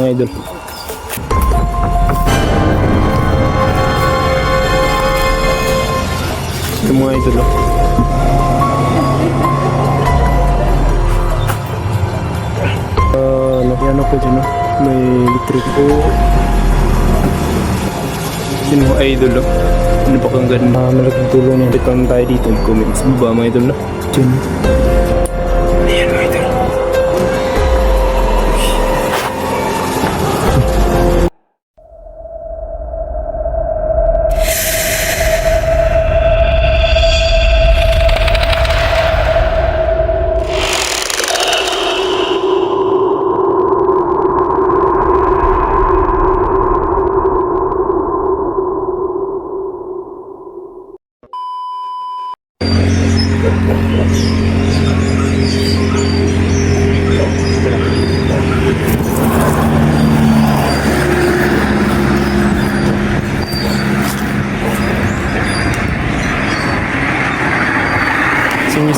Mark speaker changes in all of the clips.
Speaker 1: mga idol. Ito mga idol. Ano po dyan, may electric po. Yun mga idol. Ano pa kang ganda. Malaking tulong niya. Dito tayo dito. Comment sa baba mga idol. Dyan. Ayan mga idol.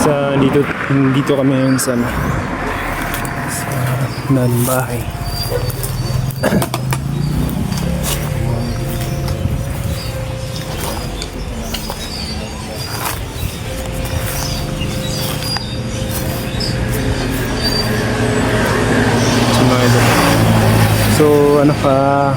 Speaker 1: Sa dito kami ngayon sa dating bahay. So ano pa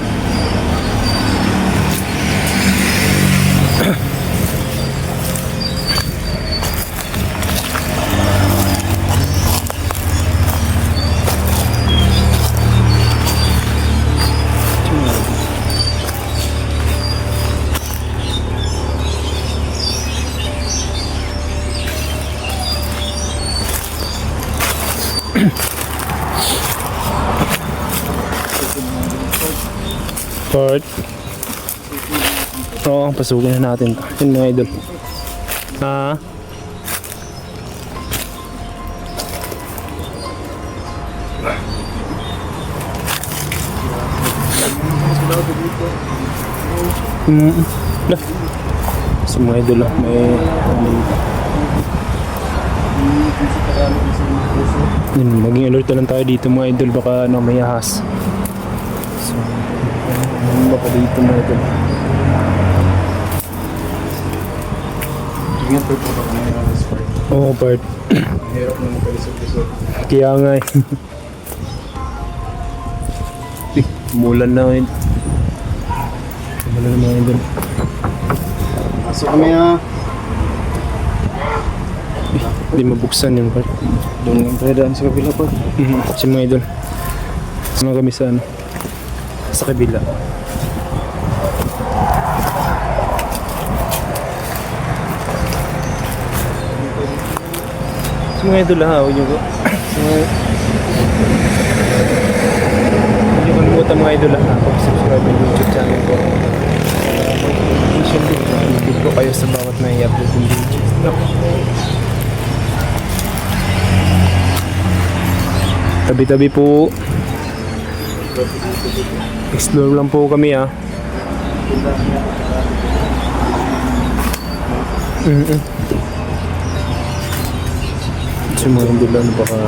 Speaker 1: part. Oo, pasukin na natin to. Yun mga idol. So mga idol, may yun, maging alert na lang tayo dito mga idol, baka may ahas. So baka dito mga idol. Oo, part.
Speaker 2: Hirap naman kalisod-lisod.
Speaker 1: Kaya nga eh. Mulan na ngayon. Mulan na mga idol.
Speaker 2: Pasok kami ha.
Speaker 1: Hindi mabuksan yung part.
Speaker 2: Doon yung predaan sa kabila pa.
Speaker 1: Kasi mga idol, sama kami sa sa kabila. So mga idol ha, huwag nyo kalimutan mga idol ha, subscribe yung YouTube channel ko. Notification ko kayo sa bawat may upload yung video. Tabi-tabi po. Explore lang po kami ha. Sumunod lang baka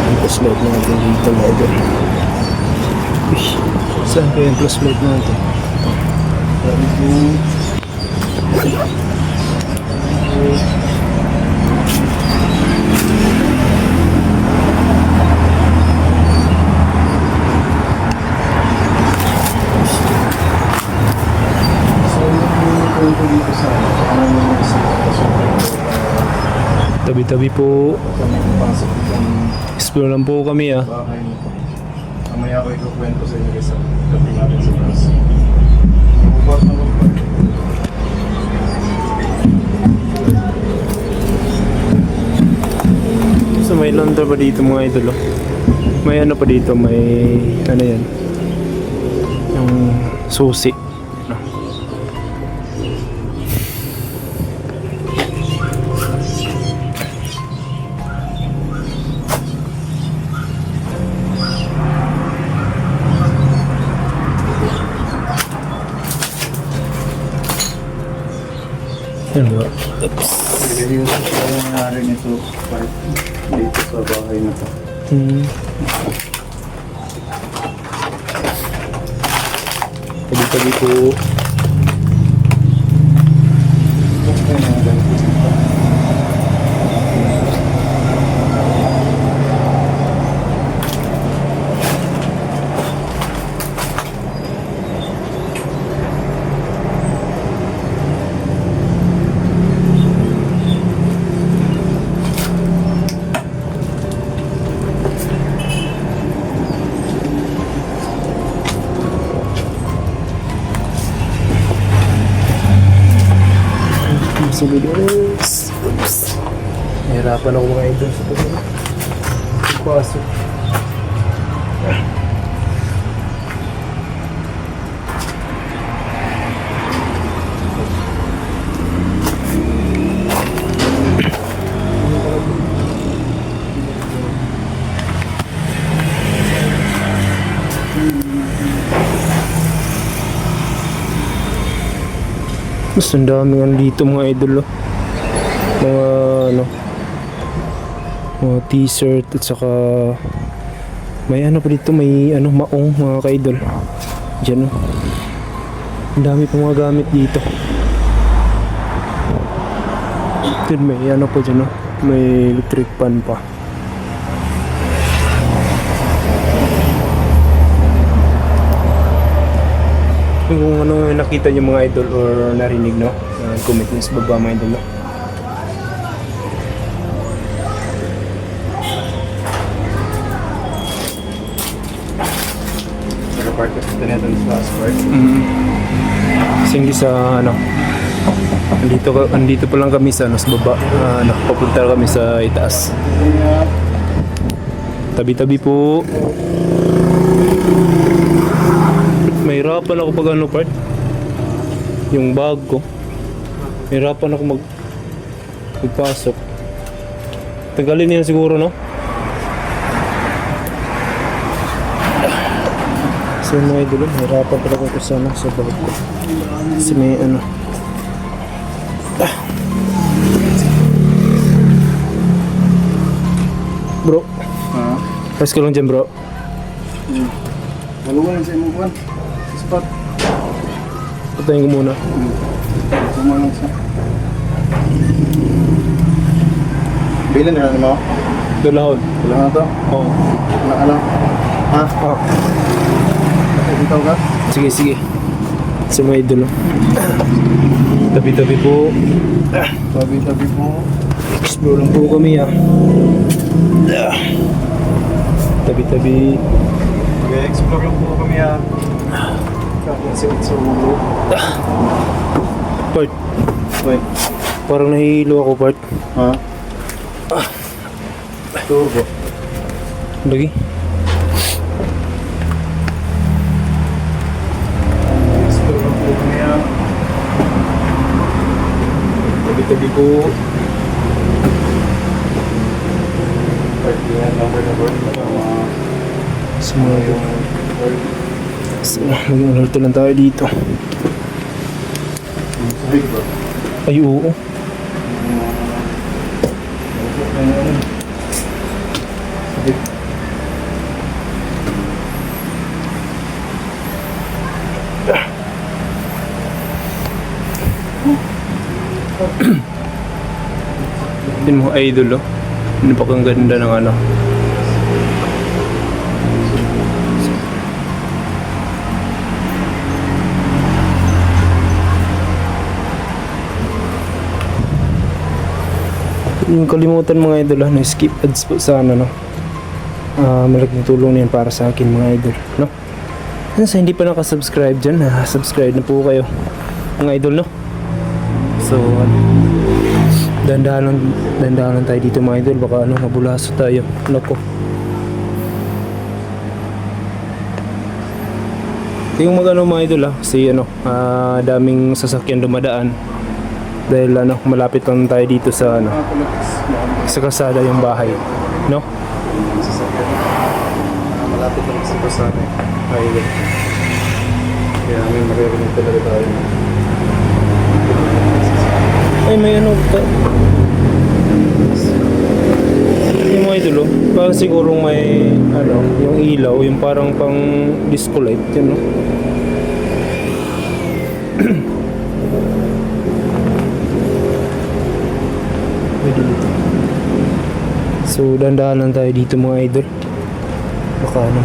Speaker 1: ang plus light natin dito mga idol. Saan kaya yung plus light natin? Tabi-tabi po. Explore lang po kami ah.
Speaker 2: Mamaya ko ikukwento sa inyo sa gabi natin sa bus. Ubat na ubat.
Speaker 1: So may laundry pa dito mga idol oh. May ano pa dito, may ano yan, yung susi. Yan ba?
Speaker 2: Seryoso siya yung nangyari nito dito sa bahay na to.
Speaker 1: Hmm. Tabi-tabi po. Sulilis. Oops. Nahirapan ako mga idol sa pagpasok. Mas ang daming ano dito mga idol, oh. Mga ano, mga t-shirt at saka may ano pa dito, may ano maong mga ka-idol. Diyan, oh. Ang dami pa mga gamit dito. Then may ano pa dyan, oh. May electric pan pa. Kung ano nakita niyo mga idol or narinig, no? Comment nyo sa baba mga idol, no?
Speaker 2: Naka-park kasi ito natin sa last part.
Speaker 1: Kasi hindi sa ano, andito pa lang kami sa ano, sa baba. Papunta kami sa itaas. Tabi-tabi po. Mahirapan ako pag ano part, yung bag ko. Mahirapan ako magpasok. Tagalin niya siguro, no? So mga idol, mahirapan talaga ako sa ano, sa bag ko. Kasi may ano. Bro, pas ka lang dyan bro.
Speaker 2: Maluwan sa imong kuwan. Spot.
Speaker 1: Patayin ko muna.
Speaker 2: Kumalang sa. Bilan na mo?
Speaker 1: Dalahon.
Speaker 2: Wala na to?
Speaker 1: Oo.
Speaker 2: Naalam. Ha?
Speaker 1: Oh.
Speaker 2: Nakikitaw ka?
Speaker 1: Sige, sige. Sa mga idol. Tabi-tabi po.
Speaker 2: Tabi-tabi po.
Speaker 1: Explore lang po kami, ah. Tabi-tabi.
Speaker 2: Mag-explore lang po kami ah. Kapag sa ulo.
Speaker 1: Part,
Speaker 2: Wait.
Speaker 1: parang nahihilo ako, Part.
Speaker 2: Ha? Turbo.
Speaker 1: Lagi.
Speaker 2: Explore lang po kami ah.
Speaker 1: Tabi-tabi po.
Speaker 2: Number.
Speaker 1: Sa mga idol. So, maging alerto lang tayo dito.
Speaker 2: Big bro.
Speaker 1: Ay, oo. Yun mo, idol, oh. Napakaganda ng ano. Yung kalimutan mga idol, no? Skip ads po sana, no? Malaking tulong na yan para sa akin mga idol, no? Sa hindi pa nakasubscribe dyan, subscribe na po kayo mga idol, no? So, dandahan tayo dito mga idol, baka ano, mabulaso tayo. Nako. Yung mga mga idol, kasi ano, daming sasakyan dumadaan. Dahil ano, malapit lang tayo dito sa ano, sa kasada yung bahay, no?
Speaker 2: Malapit lang sa kasada. Highway. Kaya may maririnig talaga tayo.
Speaker 1: Ay, may ano, yung mga idol, oh. Parang sigurong may, ano, yung ilaw, yung parang pang disco light, yun, no? Pwede dito. So, dandahan lang tayo dito mga idol. Baka ano.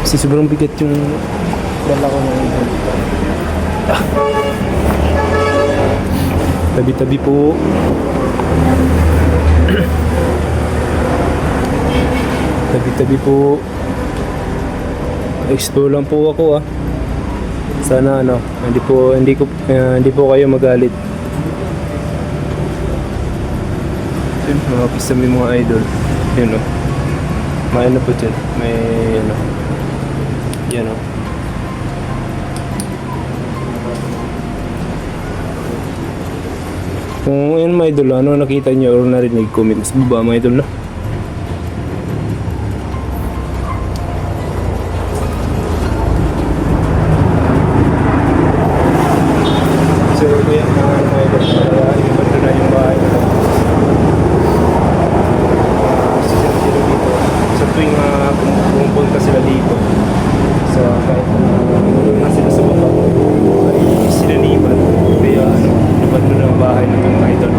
Speaker 1: Kasi sobrang bigat yung dala ko mga idol. Tabi-tabi po. Tabi-tabi po. Explore lang po ako, ah. Sana ano, hindi po kayo magalit. Yun, mga pisami mga idol. Yun, oh. May ano po dyan. May ano. Yan, oh. Kung yun mga idol, ano nakita nyo or narinig, comment sa baba mga idol, no? So, kaya mga idol, ibando na yung bahay na sila dito. Sa tuwing pumupunta sila dito, sa kahit na sila sa baba, ay sinaniban. Kaya ano, ibando na ang bahay ng mga idol.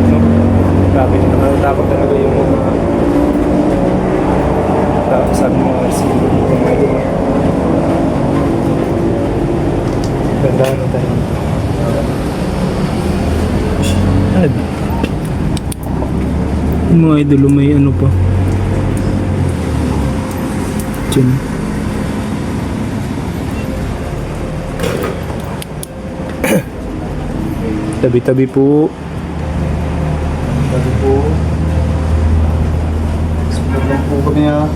Speaker 1: No? Grabe, nakakatakot talaga yung mga sabi mga sino dito mga idol. Gandaan na tayo. Ano? Yung mga idol, may ano pa. Diyan. Tabi-tabi po.
Speaker 2: Sabi po. Support lang po kami ha.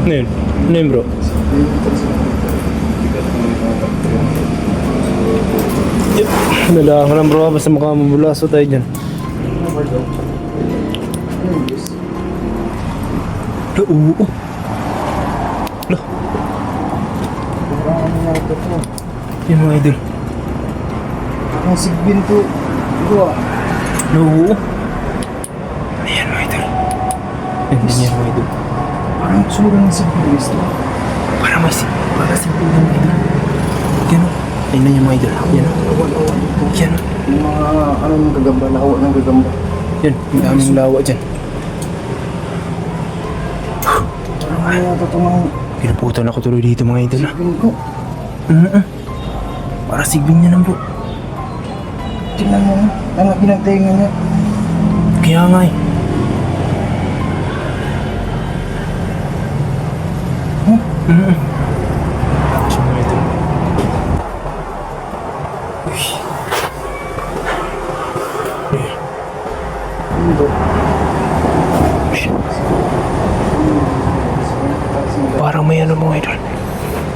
Speaker 1: Ano yun? Ano yun bro? Yep. Nalakan ka lang bro, basta makamabulaso tayo dyan. Oo. Lah. Yan mga idol.
Speaker 2: Ang sigbin to. Ito ah.
Speaker 1: Oo. Ayan mga idol. Yan mga idol.
Speaker 2: Parang tsura ng sigbin gusto.
Speaker 1: Para simple yung mga idol. Yan o. Ayun na yung mga idol. Yan o.
Speaker 2: Awan-awan ito.
Speaker 1: Yan o.
Speaker 2: Yung mga ano ng gagamba, lawa ng gagamba.
Speaker 1: Yan. Yung daming lawa dyan.
Speaker 2: Parang ano yata ito mga
Speaker 1: Pinuputan ako tuloy dito mga idol.
Speaker 2: sigbin ko.
Speaker 1: Para sigbin niya lang bro.
Speaker 2: Tingnan mo, ang pinagtaingan niya.
Speaker 1: Kaya nga eh. Siya mga idol. Parang may ano mga idol.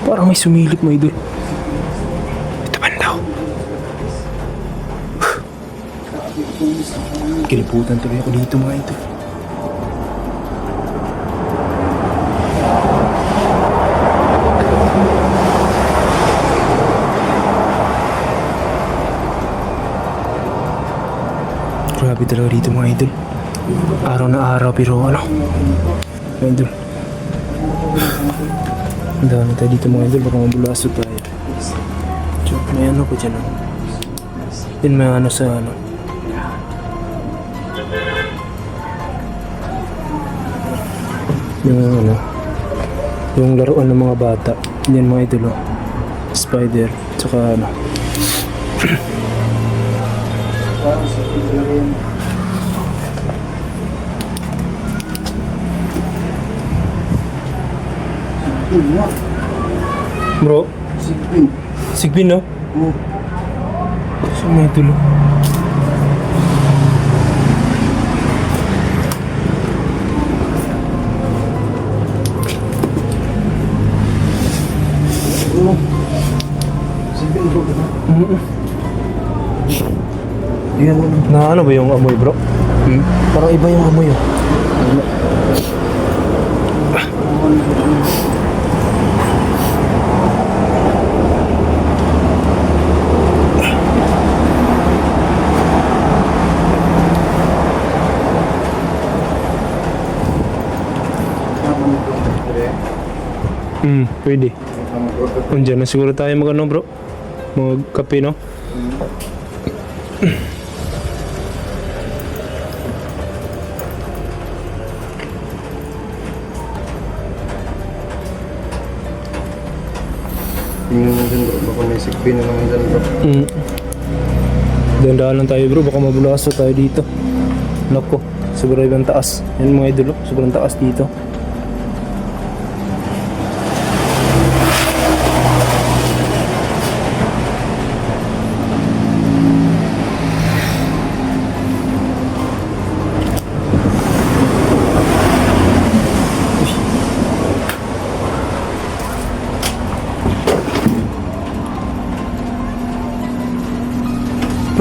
Speaker 1: Parang may sumilip mga idol. Ito man daw. Kiliputan tuloy ako dito mga idol. Grabe talaga dito mga idol. Araw na araw pero ano. Mga idol. Ang dami tayo dito mga idol. Baka mabulaso tayo. So, may ano ko dyan. Yun may ano sa ano. Yung ano. Yung laruan ng mga bata. Yan mga idol. Spider. Tsaka ano.
Speaker 2: Parang sigbin talaga yan. Sigbin nga.
Speaker 1: Bro.
Speaker 2: Sigbin.
Speaker 1: Sigbin no?
Speaker 2: Oh.
Speaker 1: Sa mga idol.
Speaker 2: Oh. Yan.
Speaker 1: Na ano ba yung amoy, bro? Parang iba yung amoy, oh. Pwede. Andiyan na siguro tayo mag-ano, bro? Mag-kape, no?
Speaker 2: Tingnan natin bro, baka may sigbin na naman dyan bro.
Speaker 1: Dandaan lang tayo, bro. Baka mabulasa tayo dito. Nako, sobrang taas. Yan mga idol, oh. Sobrang taas dito.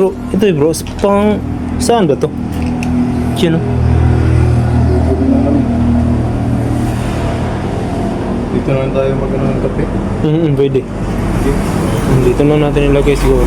Speaker 1: Bro, ito eh bro, pang saan ba to? Yan oh.
Speaker 2: Dito naman tayo mag-ano ng kape.
Speaker 1: Pwede. Dito na natin ilagay siguro.